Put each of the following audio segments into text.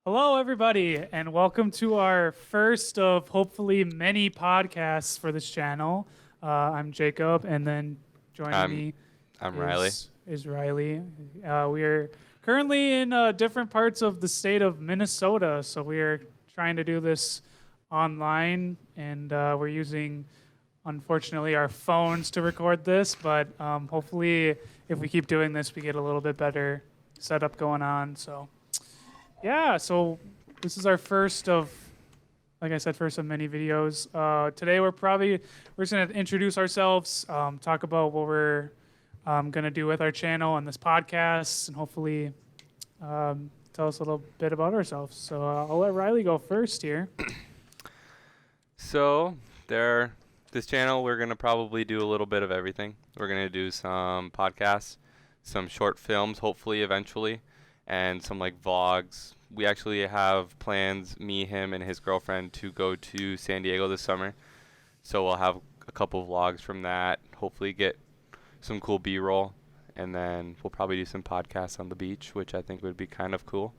Hello, everybody, and welcome to our first of hopefully many podcasts for this channel. I'm Jacob, and then joining I'm me I'm Riley. is Riley. We are currently in different parts of the state of Minnesota, so we are trying to do this online, and we're using, unfortunately, our phones to record this. But hopefully, if we keep doing this, we get a little bit better setup going on. So. Yeah, so this is our first of, like I said, first of many videos. Today we're just gonna introduce ourselves, talk about what we're gonna do with our channel and this podcast, and hopefully tell us a little bit about ourselves. So I'll let Riley go first here. So this channel we're gonna probably do a little bit of everything. We're gonna do some podcasts, some short films, hopefully eventually, and some like vlogs. We actually have plans, me, him, and his girlfriend, to go to San Diego this summer. So we'll have a couple vlogs from that. Hopefully get some cool B-roll, and then we'll probably do some podcasts on the beach, which I think would be kind of cool.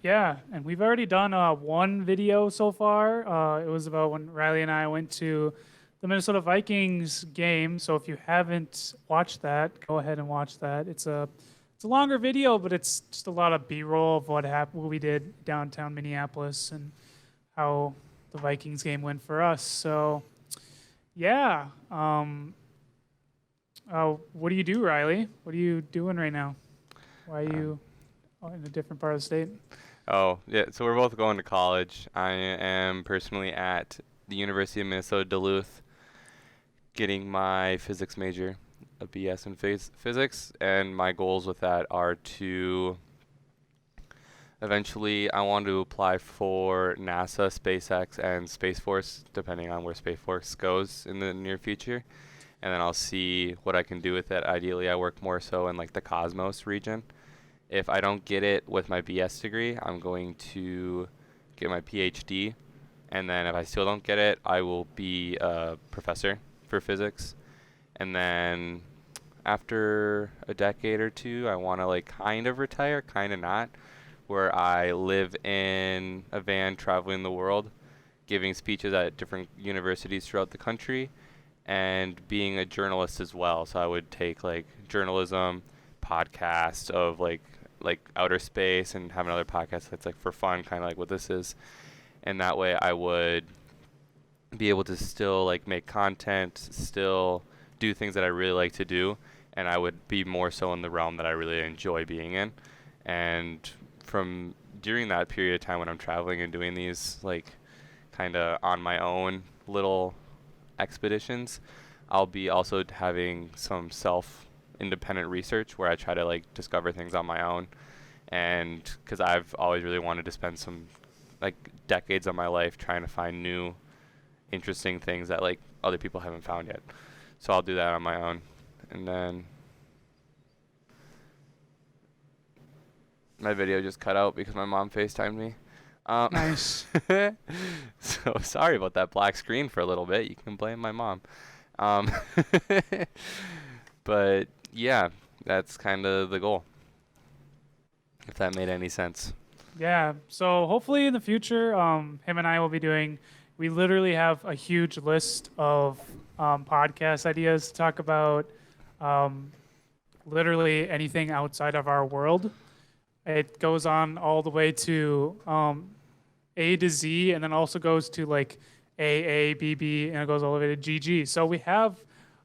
Yeah, and we've already done one video so far. It was about when Riley and I went to the Minnesota Vikings game. So if you haven't watched that, go ahead and watch that. It's a longer video, but it's just a lot of B-roll of what happened, what we did downtown Minneapolis, and how the Vikings game went for us. So, yeah. What do you do, Riley? What are you doing right now? Why are you in a different part of the state? Oh, yeah. So we're both going to college. I am personally at the University of Minnesota Duluth getting my physics major, a BS in physics, and my goals with that are to eventually I want to apply for NASA, SpaceX, and Space Force, depending on where Space Force goes in the near future. And then I'll see what I can do with it. Ideally, I work more so in like the Cosmos region. If I don't get it with my BS degree, I'm going to get my PhD. And then if I still don't get it, I will be a professor for physics. And then after a decade or two, I want to like kind of retire, kind of not, where I live in a van traveling the world, giving speeches at different universities throughout the country, and being a journalist as well. So I would take like journalism podcasts of like outer space and have another podcast that's like for fun, kind of like what this is. And that way I would be able to still like make content, still do things that I really like to do, and I would be more so in the realm that I really enjoy being in. And from during that period of time when I'm traveling and doing these like kind of on my own little expeditions, I'll be also having some self independent research where I try to like discover things on my own. And because I've always really wanted to spend some like decades of my life trying to find new interesting things that like other people haven't found yet. So I'll do that on my own. And then my video just cut out because my mom FaceTimed me. Nice. So sorry about that black screen for a little bit. You can blame my mom. Um, but yeah, that's kind of the goal. If that made any sense. Yeah. So hopefully in the future, him and I will be doing. We literally have a huge list of podcast ideas to talk about. Literally anything outside of our world. It goes on all the way to A to Z, and then also goes to like AA, BB, and it goes all the way to GG. So we have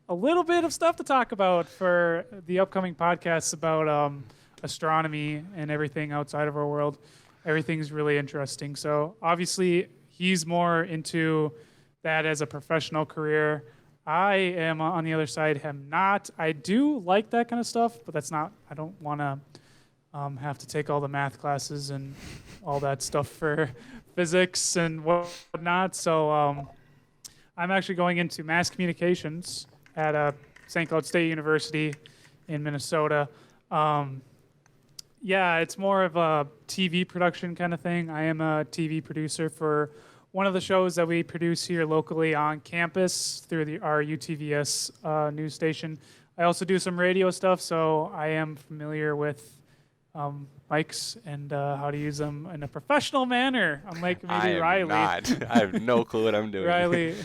a little bit of stuff to talk about for the upcoming podcasts about astronomy and everything outside of our world. Everything's really interesting. So obviously, he's more into that as a professional career. I am on the other side, am not. I do like that kind of stuff, but that's not, I don't want to have to take all the math classes and all that stuff for physics and whatnot. So I'm actually going into mass communications at St. Cloud State University in Minnesota. Yeah, it's more of a TV production kind of thing. I am a TV producer for one of the shows that we produce here locally on campus through our UTVS news station. I also do some radio stuff, so I am familiar with mics and how to use them in a professional manner, unlike I maybe am Riley. not. I have no clue what I'm doing. Riley.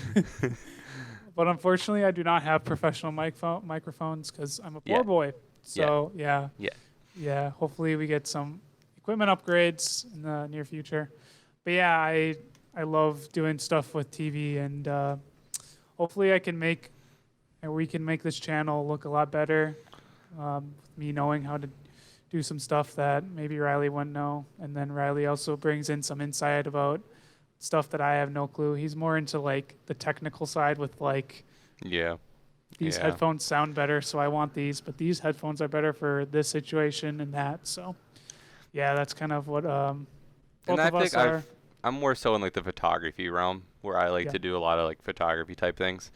But unfortunately, I do not have professional microphones because I'm a poor Yeah. boy. So yeah, Yeah. yeah. Hopefully, we get some equipment upgrades in the near future. But yeah, I love doing stuff with TV, and hopefully, we can make this channel look a lot better. Me knowing how to do some stuff that maybe Riley wouldn't know, and then Riley also brings in some insight about stuff that I have no clue. He's more into like the technical side with like Yeah. these Yeah. headphones sound better, so I want these, but these headphones are better for this situation and that. So yeah, that's kind of what And both I of us think are. I'm more so in like the photography realm where I like Yeah. to do a lot of like photography type things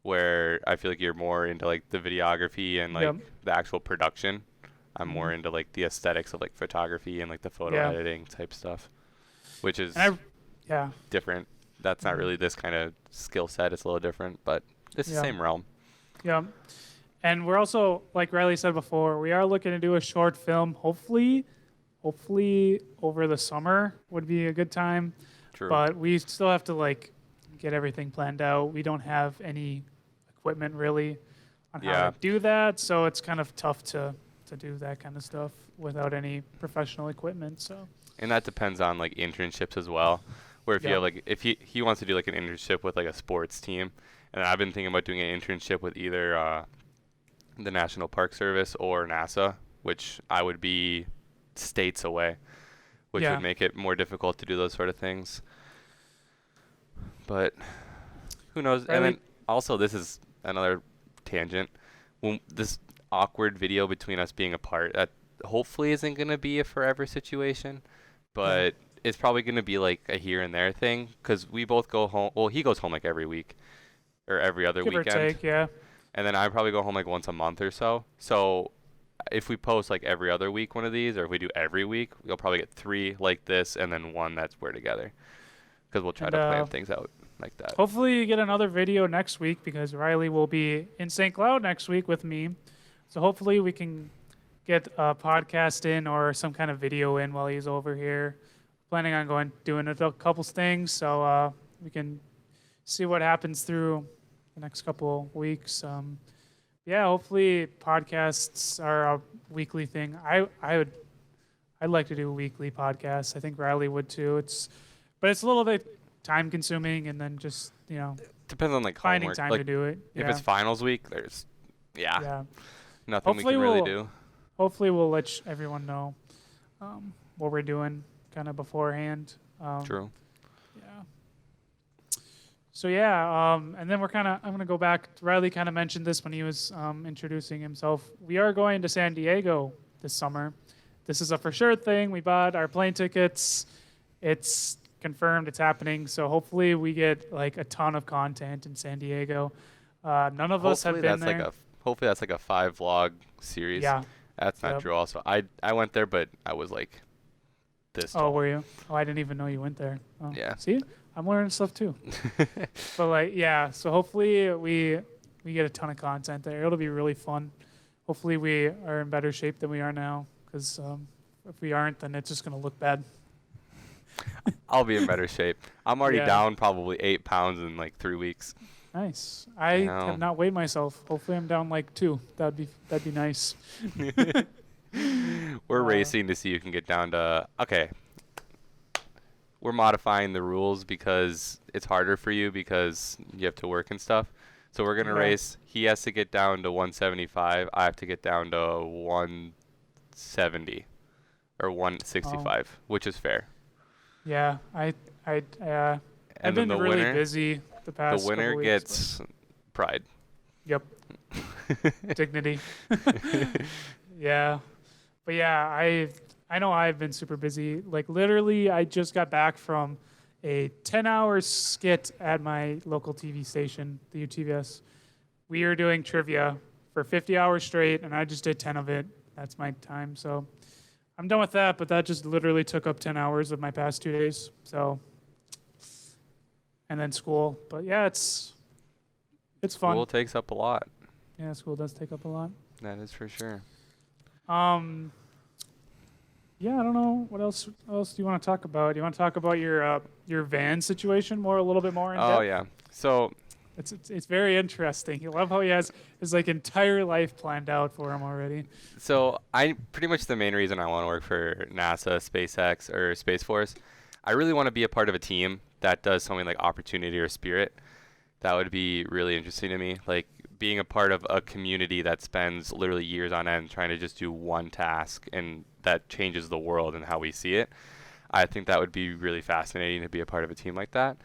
where I feel like you're more into like the videography and like Yep. the actual production. I'm more Mhm. into like the aesthetics of like photography and like the photo Yeah. editing type stuff, which is Yeah. different. That's not Mhm. really this kind of skill set. It's a little different, but it's the Yeah. same realm. Yeah. And we're also, like Riley said before, we are looking to do a short film. Hopefully over the summer would be a good time. True. But we still have to like get everything planned out. We don't have any equipment really on how Yeah. to do that, so it's kind of tough to do that kind of stuff without any professional equipment. So And that depends on like internships as well. Where if you yeah, have like if he wants to do like an internship with like a sports team, and I've been thinking about doing an internship with either the National Park Service or NASA, which I would be states away, which yeah, would make it more difficult to do those sort of things. But who knows? And Riley, then also this is another tangent. When this awkward video between us being apart, that hopefully isn't going to be a forever situation, yeah, but it's probably going to be like a here and there thing because we both go home. Well, he goes home like every week or every other give or weekend, take, yeah, and then I probably go home like once a month or so. So if we post like every other week one of these, or if we do every week, we'll probably get 3 like this and then 1 that's we're together because we'll try and to plan things out like that. hopefully you get another video next week because Riley will be in St. Cloud next week with me. So hopefully we can get a podcast in or some kind of video in while he's over here. Planning on doing a couple things, so we can see what happens through the next couple weeks. Yeah, hopefully podcasts are a weekly thing. I'd like to do weekly podcasts. I think Riley would too. But it's a little bit time consuming, and then just Depends on like finding homework. time Like to do it. if Yeah, it's finals week, there's yeah. nothing Hopefully we can really we'll- do. Hopefully we'll let everyone know what we're doing kind of beforehand. True. Yeah. So yeah, and then I'm gonna go back. Riley kind of mentioned this when he was introducing himself. We are going to San Diego this summer. This is a for sure thing. We bought our plane tickets. It's confirmed. It's happening. So hopefully we get like a ton of content in San Diego. None of us have Hopefully been that's there. hopefully that's like a 5 vlog series. Yeah. That's not Yep. true. Also, I went there, but I was like this Oh, tall. were you? Oh, I didn't even know you went there. Oh. Yeah. See, I'm learning stuff too. But like, yeah. So hopefully we get a ton of content there. It'll be really fun. Hopefully we are in better shape than we are now. Because if we aren't, then it's just gonna look bad. I'll be in better shape. I'm already Yeah. down probably 8 pounds in like 3 weeks. Nice. I know. have not weighed myself. Hopefully I'm down like 2. That'd be nice. We're racing to see who can get down to. Okay. We're modifying the rules because it's harder for you because you have to work and stuff. So we're gonna Yeah. race. He has to get down to 175. I have to get down to 170 or 165, which is fair. Yeah. I've And been then the really winner, busy the past. the winner couple weeks, gets pride. Yep. Dignity. Yeah. But yeah, I know I've been super busy. Like literally I just got back from a 10-hour skit at my local TV station, the UTVS. We are doing trivia for 50 hours straight and I just did 10 of it. That's my time. So I'm done with that, but that just literally took up 10 hours of my past 2 days. So and then school. But yeah, it's fun. School takes up a lot. Yeah, school does take up a lot. That is for sure. Yeah, I don't know what else do you want to talk about? Do you want to talk about your van situation a little bit more in Oh depth? yeah. So It's very interesting. You love how he has his like entire life planned out for him already. I pretty much the main reason I want to work for NASA, SpaceX, or Space Force, I really want to be a part of a team that does something like Opportunity or Spirit. That would be really interesting to me. Like being a part of a community that spends literally years on end trying to just do one task and that changes the world and how we see it. I think that would be really fascinating to be a part of a team like that.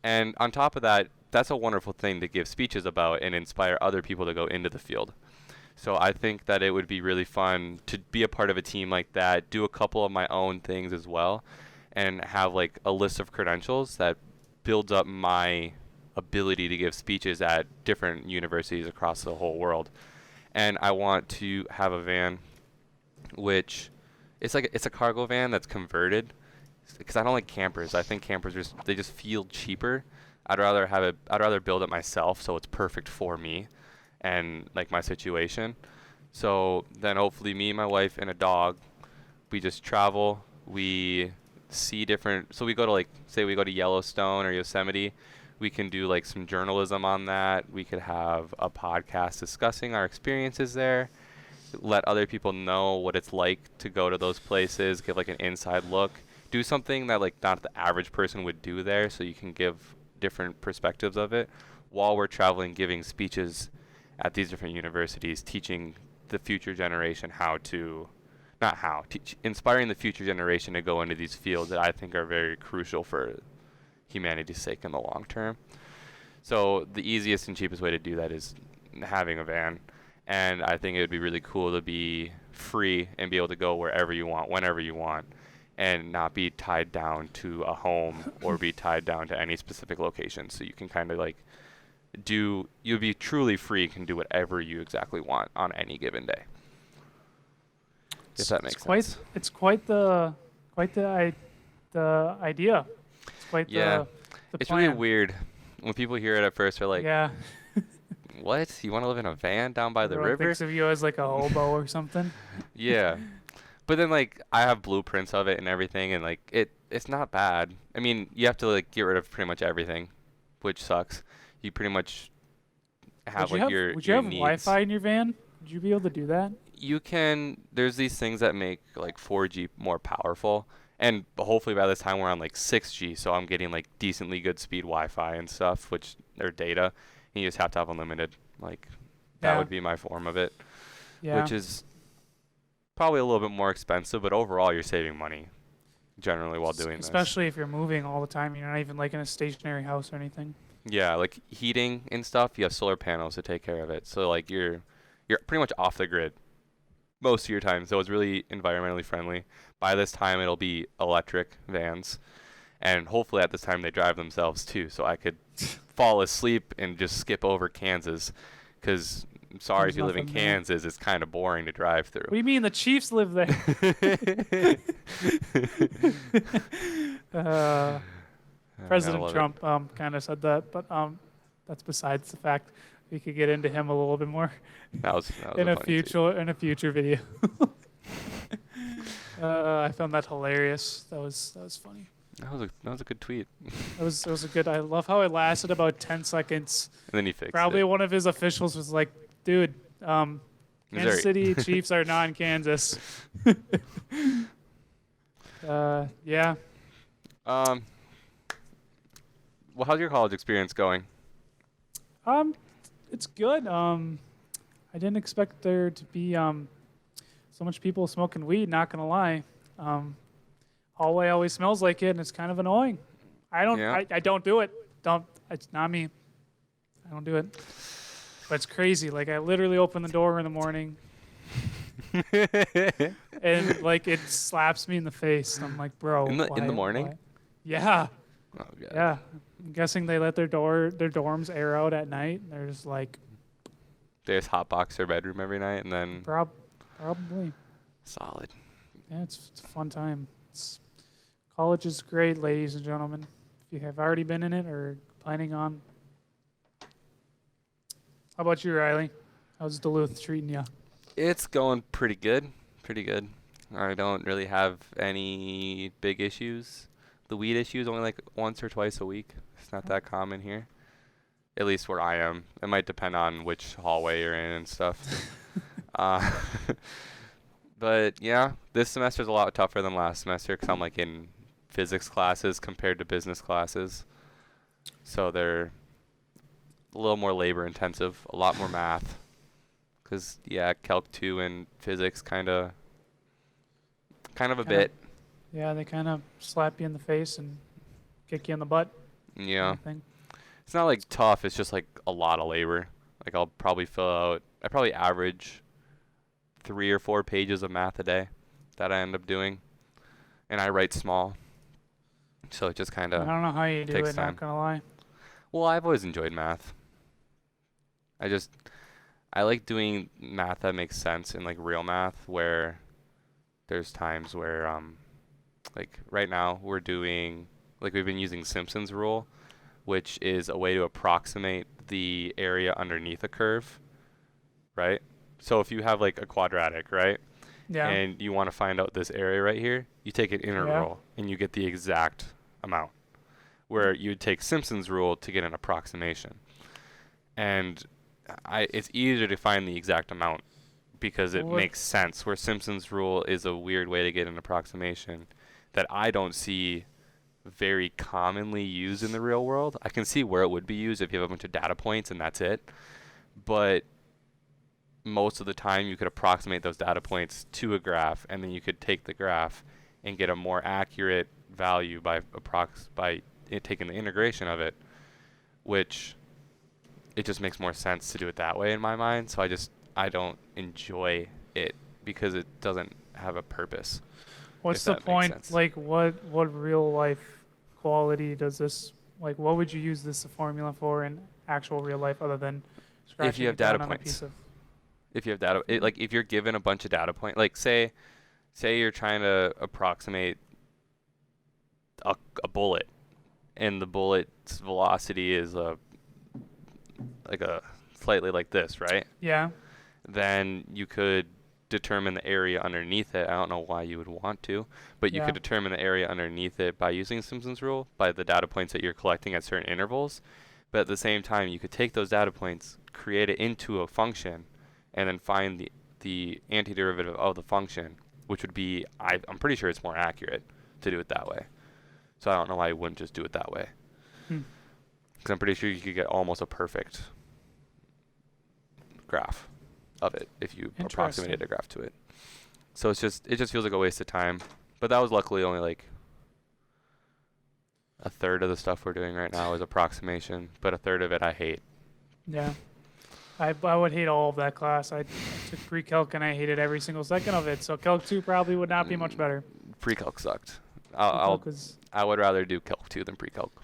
And on top of that, that's a wonderful thing to give speeches about and inspire other people to go into the field. So I think that it would be really fun to be a part of a team like that, do a couple of my own things as well, and have like a list of credentials that builds up my ability to give speeches at different universities across the whole world. And I want to have a van which it's a cargo van that's converted because I don't like campers. I think campers they just feel cheaper. I'd rather build it myself so it's perfect for me and like my situation. So then hopefully me, my wife, and a dog, we just travel. We see different. So we go to like say we go to Yellowstone or Yosemite. We can do like some journalism on that. We could have a podcast discussing our experiences there. Let other people know what it's like to go to those places. Give like an inside look. Do something that like not the average person would do there, so you can give different perspectives of it while we're traveling, giving speeches at these different universities, teaching the future generation how to, not how, inspiring the future generation to go into these fields that I think are very crucial for humanity's sake in the long term. So the easiest and cheapest way to do that is having a van. And I think it would be really cool to be free and be able to go wherever you want, whenever you want, and not be tied down to a home or be tied down to any specific location. So you can kind of like you'll be truly free and can do whatever you exactly want on any given day. If that makes sense. It's the idea. It's quite Yeah. the It's plan. really weird when people hear it at first. They're like, Yeah, "What? You want to live in a van down by the everyone river?" thinks of you as like a hobo or something. Yeah. But then like I have blueprints of it and everything, and like it's not bad. I mean, you have to like get rid of pretty much everything, which sucks. You pretty much have like Would you your have needs. Wi-Fi in your van? Would you be able to do that? You can there's these things that make like 4G more powerful, and hopefully by this time we're on like 6G, so I'm getting like decently good speed Wi-Fi and stuff, which or data. And you just have to have unlimited. Like that Yeah, would be my form of it, yeah. which is probably a little bit more expensive, but overall you're saving money generally while doing this. Especially if you're moving all the time, you're not even like in a stationary house or anything. Yeah, like heating and stuff, you have solar panels to take care of it. So like you're pretty much off the grid most of your time. So it's really environmentally friendly. By this time it'll be electric vans, and hopefully at this time they drive themselves too, so I could fall asleep and just skip over Kansas cuz I'm sorry There's if you live in nothing there. Kansas, it's kind of boring to drive What through. do you mean the Chiefs live there? uh, Gotta President love it. Trump kind of said that, but that's besides the fact. We could get into him a little bit more That was in a a funny tweet. future video. I found that hilarious. That was funny. That was a good tweet. It was a good. I love how it lasted about 10 seconds. And then he fixed Probably it. one of his officials was like, "Dude, Missouri. Kansas City Chiefs are not in Kansas." Yeah. Um, well, how's your college experience going? Um, it's good. I didn't expect there to be so much people smoking weed. Not gonna lie. Hallway always smells like it, and it's kind of annoying. Yeah. I don't do it. Don't. It's not me. I don't do it. But it's crazy. Like I literally open the door in the morning, and like it slaps me in the face. I'm like, bro. In the why- morning? why?" Yeah. Oh god. Yeah. I'm guessing they let their dorms air out at night. They're just like, They just hotbox their bedroom every night and then probably. solid. Yeah, it's a fun time. College is great, ladies and gentlemen. If you have already been in it or planning on. How about you, Riley? How's Duluth treating you? It's going pretty good. Pretty good. I don't really have any big issues. The weed issue is only like once or twice a week. It's not that common here, at least where I am. It might depend on which hallway you're in and stuff. uh, but yeah, this semester is a lot tougher than last semester because I'm like in physics classes compared to business classes. So they're a little more labor intensive, a lot more math. Because, yeah, Calc 2 and physics kind of a Kinda, bit. yeah, they kind of slap you in the face and kick you in the butt. Yeah. Kind of thing. It's not like tough, it's just like a lot of labor. Like I probably average 3 or 4 pages of math a day that I end up doing. And I write small. So it just kind I of don't know how you do takes it. time. Not gonna lie. Well, I've always enjoyed math. I like doing math that makes sense in like real math where there's times where like right now we've been using Simpson's rule, which is a way to approximate the area underneath a curve, right? So if you have like a quadratic, right? Yeah. And you want to find out this area right here, you take an integral and you get the exact amount. Where you'd take Simpson's rule to get an approximation. And it's easier to find the exact amount because it makes sense. Where Simpson's rule is a weird way to get an approximation that I don't see very commonly used in the real world. I can see where it would be used if you have a bunch of data points and that's it. But most of the time you could approximate those data points to a graph, and then you could take the graph and get a more accurate value by taking the integration of it, which it just makes more sense to do it that way in my mind. So I don't enjoy it because it doesn't have a purpose. What's the point? Like, what real life quality does this, like, what would you use this formula for in actual real life other than scratching if you have it down data on a points? piece of, If you have data, like if you're given a bunch of data points, like say you're trying to approximate a bullet, and the bullet's velocity is like a slightly like this, right? yeah, Then you could determine the area underneath it. I don't know why you would want to, but you could determine the area underneath it by using Simpson's rule, by the data points that you're collecting at certain intervals. But at the same time, you could take those data points, create it into a function, and then find the antiderivative of the function, which would be, I'm pretty sure it's more accurate to do it that way. So I don't know why you wouldn't just do it that way. Because I'm pretty sure you could get almost a perfect graph of it if you approximated a graph to it. So it just feels like a waste of time. But that was luckily only like a third of the stuff we're doing right now is approximation, but a third of it I hate. Yeah. I would hate all of that class. I took pre-calc and I hated every single second of it. So Calc 2 probably would not be much better. Pre-calc sucked. I would rather do Calc 2 than pre-calc.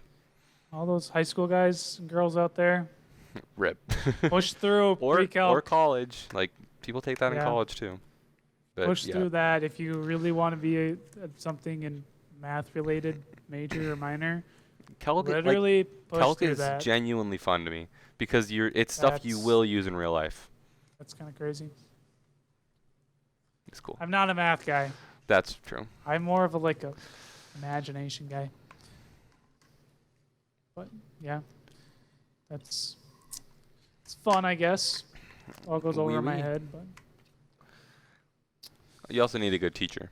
All those high school guys and girls out there, Rip. push through pre-calc. Or college. Like, people take that in college too. But push through that if you really want to be something in math-related major or minor. Calc, literally push Calc through is that. genuinely fun to me because it's stuff you will use in real life. That's kind of crazy. It's cool. I'm not a math guy. That's true. I'm more of a imagination guy. But yeah, it's fun, I guess. All goes over my head, but you also need a good teacher.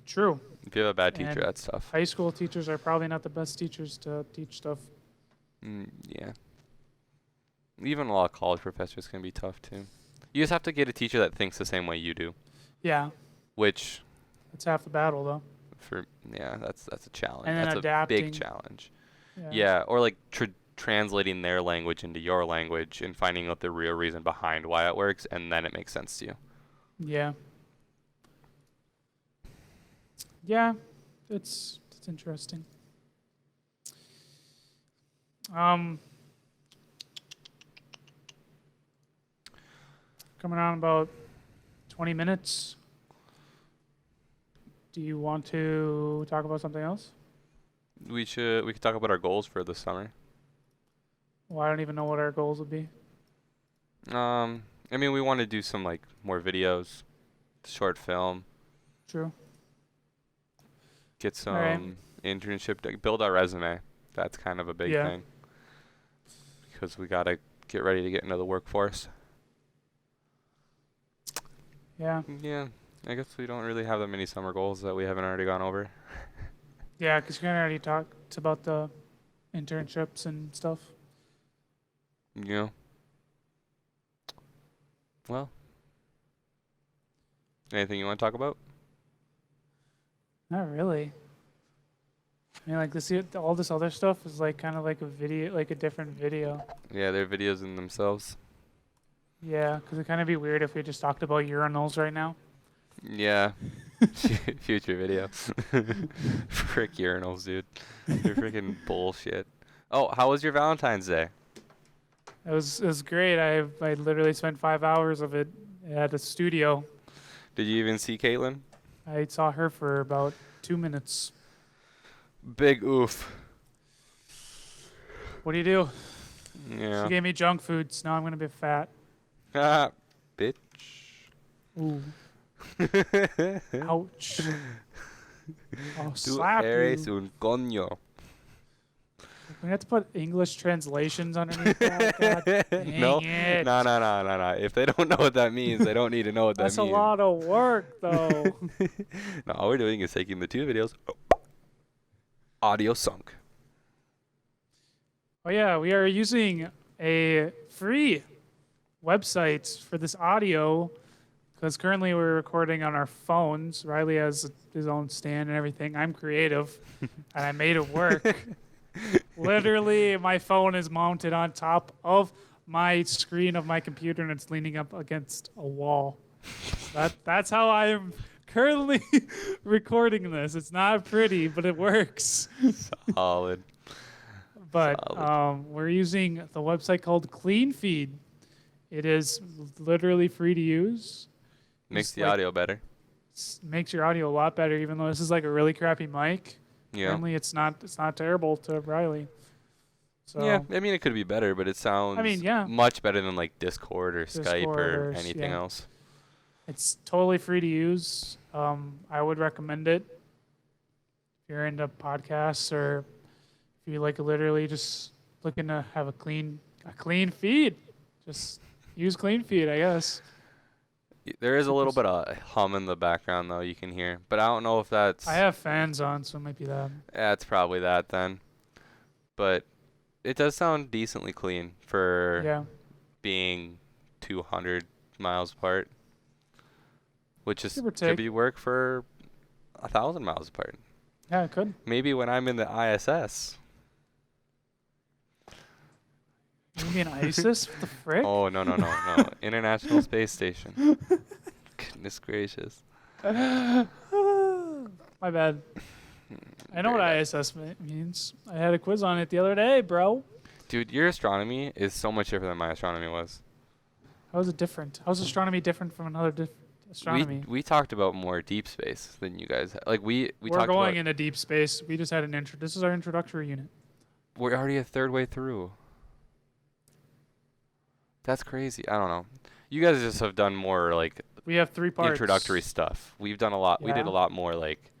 True. If you have a bad teacher, that's tough. High school teachers are probably not the best teachers to teach stuff. Yeah. Even a lot of college professors can be tough too. You just have to get a teacher that thinks the same way you do. Yeah. Which. That's half the battle, though. That's a challenge. And then that's adapting. a big challenge. Yeah, or like translating their language into your language and finding out the real reason behind why it works, and then it makes sense to you. Yeah. Yeah, it's interesting. Coming on about 20 minutes. Do you want to talk about something else? We could talk about our goals for this summer. Well, I don't even know what our goals would be. I mean, we want to do some like more videos, short film. True. Get All right. some internship, build our resume. That's kind of a big Yeah. thing because we gotta get ready to get into the workforce. Yeah. Yeah, I guess we don't really have that many summer goals that we haven't already gone over. Yeah, because you already talked about the internships and stuff. Yeah. Well, anything you want to talk about? Not really. I mean, like all this other stuff is like kind of like a video, like a different video. Yeah, they're videos in themselves. Yeah, because it'd kind of be weird if we just talked about urinals right now. Yeah. Future video. Frick urinals, dude. They're freaking bullshit. Oh, how was your Valentine's Day? It was great. I literally spent 5 hours of it at a studio. Did you even see Caitlin? I saw her for about 2 minutes. Big oof. What do you do? Yeah. She gave me junk foods. Now I'm gonna be fat. Ah, bitch. Ooh. Ouch. I'll Tu slap eres you. un coño. We have to put English translations underneath that. God dang No, it. no. If they don't know what that means, they don't need to know what That's that a means. lot of work, though. No, all we're doing is taking the two videos. Audio sunk. Oh yeah, we are using a free website for this audio because currently we're recording on our phones. Riley has his own stand and everything. I'm creative, and I made it work. Literally, my phone is mounted on top of my screen of my computer, and it's leaning up against a wall. That's how I am currently recording this. It's not pretty, but it works. Solid. But Solid. we're using the website called CleanFeed. It is literally free to use. Makes Just the like- audio better. Makes your audio a lot better, even though this is like a really crappy mic. Yeah. Apparently, it's not terrible to Riley. So Yeah, I mean it could be better, but it sounds yeah. much better than like Discord or Skype Discord or or anything yeah. else. It's totally free to use. I would recommend it if you're into podcasts or if you like literally just looking to have a clean feed. Just use CleanFeed, I guess. There is a little bit of hum in the background though you can hear, but I don't know if that's. I have fans on, so it might be that. Yeah, it's probably that then. But it does sound decently clean for Yeah. being 200 miles apart, which is Give or could take. be work for 1,000 miles apart. Yeah, it could. Maybe when I'm in the ISS. You mean ISIS? What the frick? Oh no. International Space Station. Goodness gracious. My bad. I know what Very bad. ISS means. I had a quiz on it the other day, bro. Dude, your astronomy is so much different than my astronomy was. How is it different? How's astronomy different from another astronomy? We talked about more deep space than you guys. Like we We're talked going about. into deep space. We just had an intro. This is our introductory unit. We're already a third way through. That's crazy. I don't know. You guys just have done more like We have 3 parts. introductory stuff. We've done a lot. We did Yeah. a lot more like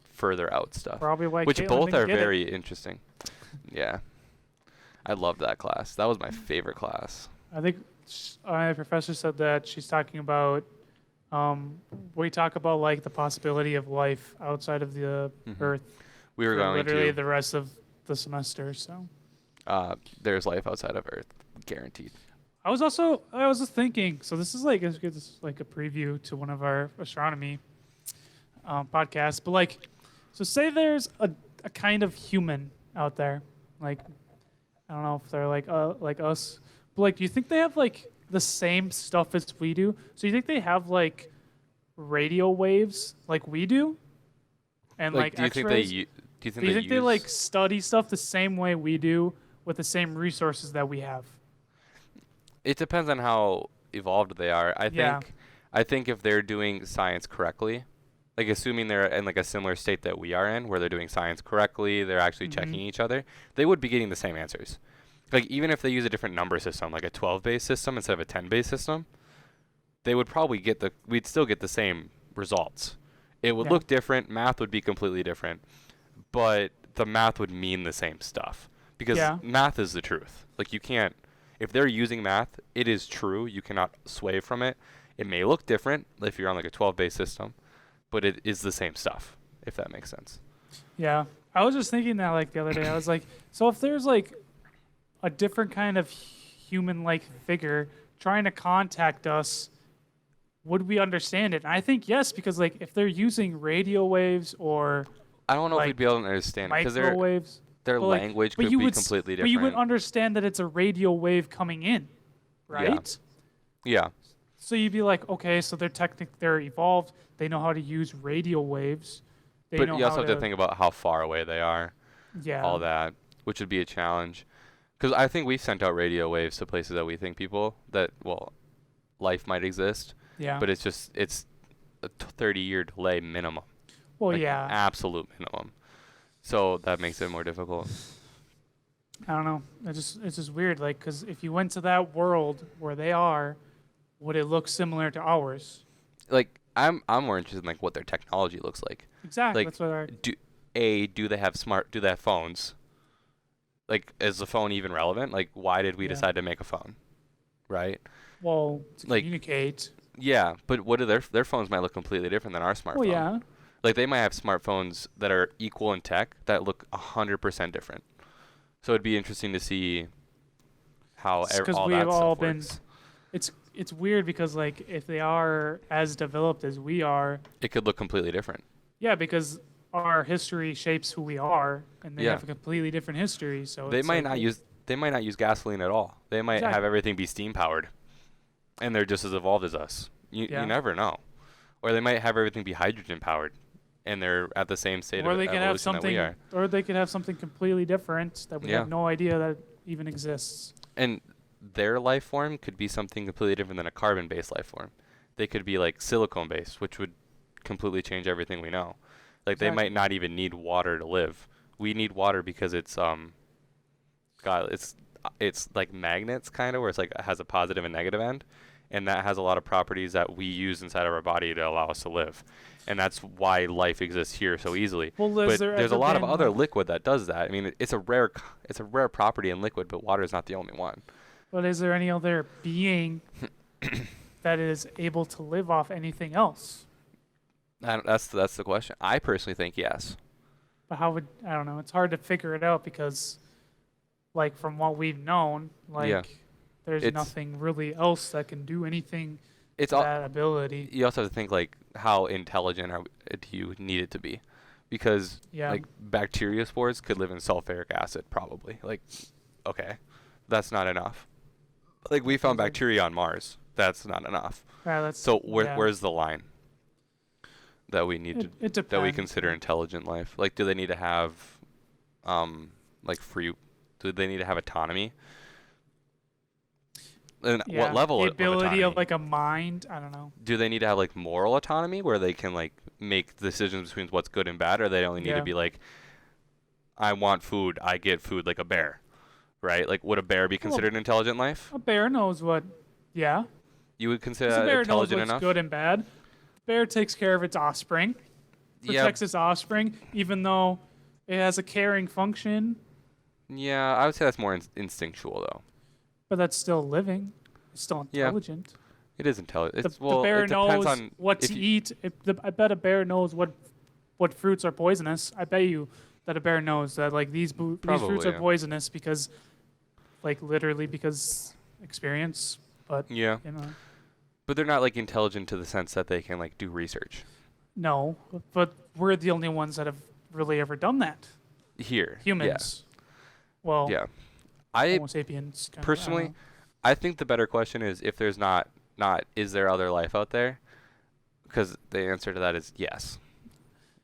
further out stuff, Probably why which Caitlin both didn't are get it. very interesting. Yeah, I loved that class. That was my favorite class. I think my professor said that she's talking about. We talk about like the possibility of life outside of the Mhm. Earth. We were for going literally to. the rest of the semester. So There's life outside of Earth, guaranteed. I was just thinking. So this is like a preview to one of our astronomy podcasts. But like, so say there's a kind of human out there. Like, I don't know if they're like us. But like, do you think they have like the same stuff as we do? So you think they have like radio waves like we do? And like do you think X-rays? they? Do you think Do you they think they like study stuff the same way we do with the same resources that we have? It depends on how evolved they are. Yeah. I think if they're doing science correctly, like assuming they're in like a similar state that we are in, where they're doing science correctly, they're actually checking each other, they would be getting the same answers. Like even if they use a different number system, like a 12-base system instead of a 10-base system, they would probably we'd still get the same results. It would Yeah. look different. Math would be completely different, but the math would mean the same stuff because Yeah. math is the truth. Like you can't, if they're using math, it is true. You cannot sway from it. It may look different if you're on like a 12-base system, but it is the same stuff, if that makes sense. Yeah. I was just thinking that like the other day. I was like, so if there's like a different kind of human-like figure trying to contact us, would we understand it? And I think yes, because like if they're using radio waves or I don't know if like we'd be able to understand it because microwaves, their but, like, language but could you be would completely but you would different. understand that it's a radio wave coming in, right? Yeah. So you'd be like, okay, so they're evolved. They know how to use radio waves. They But know you also how have to think about how far away they are, yeah. all that, which would be a challenge. Because I think we've sent out radio waves to places that we think life might exist. Yeah. But it's a 30-year delay minimum. Well, like yeah. Absolute minimum. So that makes it more difficult. I don't know. It's just weird. Like, because if you went to that world where they are, would it look similar to ours? Like I'm more interested in like what their technology looks like. Exactly. Like, That's what do they have phones? Like, is the phone even relevant? Like, why did we decide to make a phone? Right? well, to like, communicate. Yeah, but what do their phones might look completely different than our smartphone. Well, yeah. Like they might have smartphones that are equal in tech that look 100% different. So it'd be interesting to see how all that stuff works. It's weird because like if they are as developed as we are, It could look completely different. yeah, because our history shapes who we are, and they Yeah. have a completely different history. So They it's might like, not use gasoline at all. They might have Exactly. everything be steam powered, and they're just as evolved as us. You never know. Or they might have everything be hydrogen powered, and they're at the same state or of they could have evolution that we something, are. or they could have something completely different that we Yeah. have no idea that even exists. And their life form could be something completely different than a carbon-based life form. They could be like silicone-based, which would completely change everything we know. Like they might not even need water to live. We need water because it's it's like magnets kind of, where it's like it has a positive and negative end, and that has a lot of properties that we use inside of our body to allow us to live. And that's why life exists here so easily. Well, But there's a lot of other like, liquid that does that. I mean, it's a rare property in liquid, but water is not the only one. but is there any other being that is able to live off anything else? That's the question. I personally think yes. But how would I don't know? It's hard to figure it out because, like from what we've known, like Yeah. there's It's- nothing really else that can do anything It's to all. that ability. You also have to think like how intelligent do you need it to be, because Yeah. like bacteria spores could live in sulfuric acid probably. Like, okay, that's not enough. Like we found bacteria on Mars. That's not enough. Yeah, that's So yeah. where's the line that we need It that we depends. consider intelligent life? Like, do they need to have like free? Do they need to have autonomy? And Yeah, what level the of ability autonomy? of like a mind. I don't know. Do they need to have like moral autonomy where they can like make decisions between what's good and bad, or they only need Yeah. to be like, I want food, I get food, like a bear, right? Like, would a bear be considered an intelligent life? A bear knows what. Yeah, You would consider 'cause a that bear knows intelligent what's enough? good and bad. Bear takes care of its offspring, Yeah, protects its offspring, even though it has a caring function. yeah, I would say that's more instinctual though. But that's still living. It's still Yeah. intelligent. It is intelligent. The, It's, well, the bear it depends knows on what if to you- eat. I bet a bear knows what fruits are poisonous. I bet you that a bear knows that like these fruits Probably, are yeah. poisonous because, like literally because experience. But Yeah, you know, but they're not like intelligent to the sense that they can like do research no. But we're the only ones that have really ever done that. here. Humans. Well, Yeah. I Homo sapiens. Kinda, personally, I think the better question is if there's not is there other life out there? Because the answer to that is yes.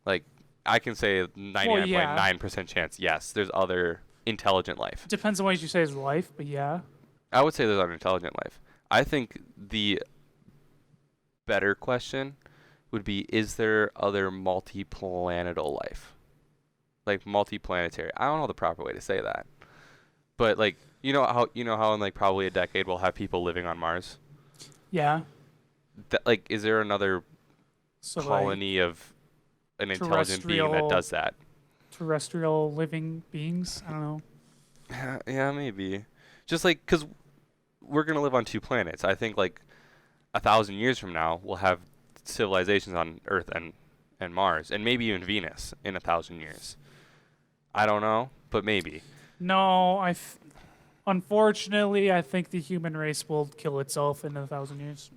Like I can say 99.9% chance yes, there's other intelligent life. depends on what you say is life, but yeah. I would say there's other intelligent life. I think the better question would be, is there other multi-planetal life? Like multi-planetary. I don't know the proper way to say that. But like you know how in like probably a decade we'll have people living on Mars? Yeah. Like is there another So like colony of an intelligent being that does that. terrestrial living beings. I don't know. Yeah, maybe. Just like, because we're going to live on 2 planets. I think like 1,000 years from now, we'll have civilizations on Earth and Mars, and maybe even Venus in 1,000 years. I don't know, but maybe. No, unfortunately, I think the human race will kill itself in 1,000 years.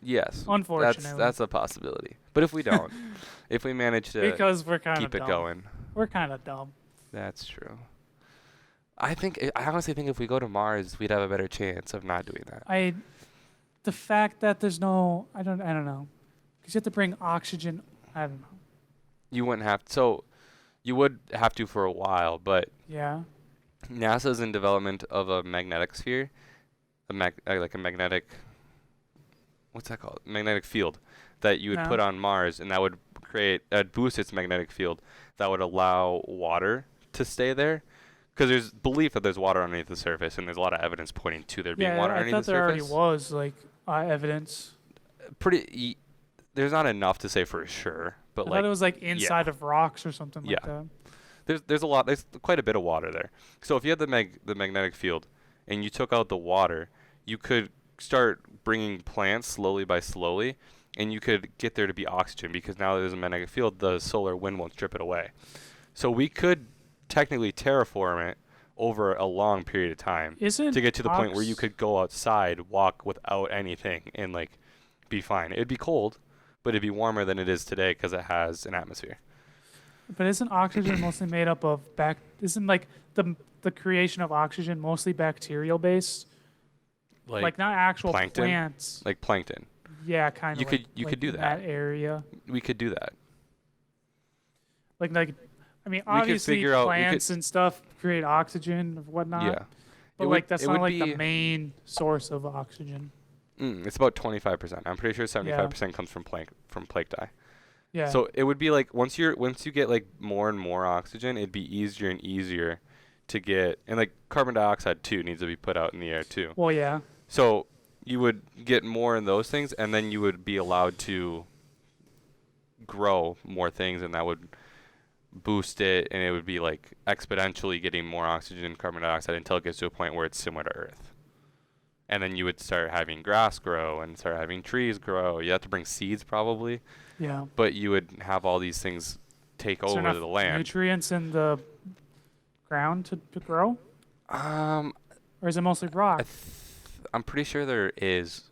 Yes, Unfortunately, that's a possibility. But if we don't, if we manage to because we're kind of keep it dumb. going, We're kind of dumb. that's true. I honestly think if we go to Mars, we'd have a better chance of not doing that. The fact that there's no, I don't know, because you have to bring oxygen. I don't know. You wouldn't have so you would have to for a while, but Yeah. NASA's in development of a magnetic sphere, like a magnetic, what's that called? Magnetic field that you would No. put on Mars, and that would boost its magnetic field that would allow water to stay there. Because there's belief that there's water underneath the surface, and there's a lot of evidence pointing to there being water I underneath thought the there surface. already was like evidence. There's not enough to say for sure, but I like thought it was like inside of rocks or something like Yeah. that. there's quite a bit of water there. So if you had the magnetic field, and you took out the water, you could start bringing plants slowly by slowly, and you could get there to be oxygen, because now there's a magnetic field, the solar wind won't strip it away. So we could technically terraform it over a long period of time Isn't to get to the point where you ox- could go outside, walk without anything, and like be fine. It'd be cold, but it'd be warmer than it is today because it has an atmosphere. But isn't oxygen mostly made up of Isn't like the creation of oxygen mostly bacterial based? Like not actual plankton? plants. Like plankton. Yeah, kind of. You could do in that. that area. We could do that. Like I mean, could obviously figure out- plants and stuff create oxygen and whatnot. Yeah. But It like would- that's it not would like the be- main source of oxygen. It's about 25%. I'm pretty sure 75% comes from plankton. Yeah. So it would be like once you get like more and more oxygen, it'd be easier and easier to get, and like carbon dioxide too needs to be put out in the air too. Well, yeah. So you would get more in those things, and then you would be allowed to grow more things, and that would boost it, and it would be like exponentially getting more oxygen and carbon dioxide until it gets to a point where it's similar to Earth. And then you would start having grass grow and start having trees grow. You have to bring seeds probably, Yeah. but you would have all these things take Is there over enough the land. nutrients in the ground to grow, or is it mostly rock? I'm pretty sure there is.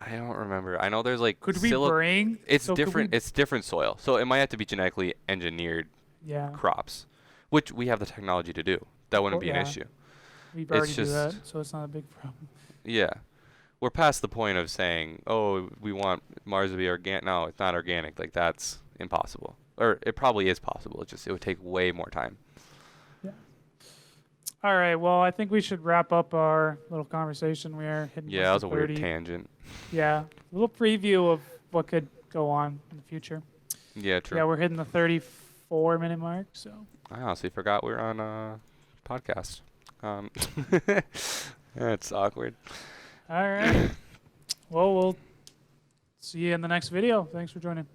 I don't remember. I know there's like Could we bring? It's so could different. we- It's different soil, so it might have to be genetically engineered Yeah. crops, which we have the technology to do. That wouldn't be an Yeah. issue. We've it's already do just- that, so it's not a big problem. Yeah. We're past the point of saying, oh, we want Mars to be organic. No, it's not organic. Like, that's impossible. Or it probably is possible. It would take way more time. All right. Well, I think we should wrap up our little conversation. We are hitting. Yeah, that was close a to weird 30. tangent. Yeah, a little preview of what could go on in the future. Yeah, true. Yeah, we're hitting the 34-minute mark. So. I honestly forgot we were on a podcast. It's awkward. All right. Well, we'll see you in the next video. Thanks for joining.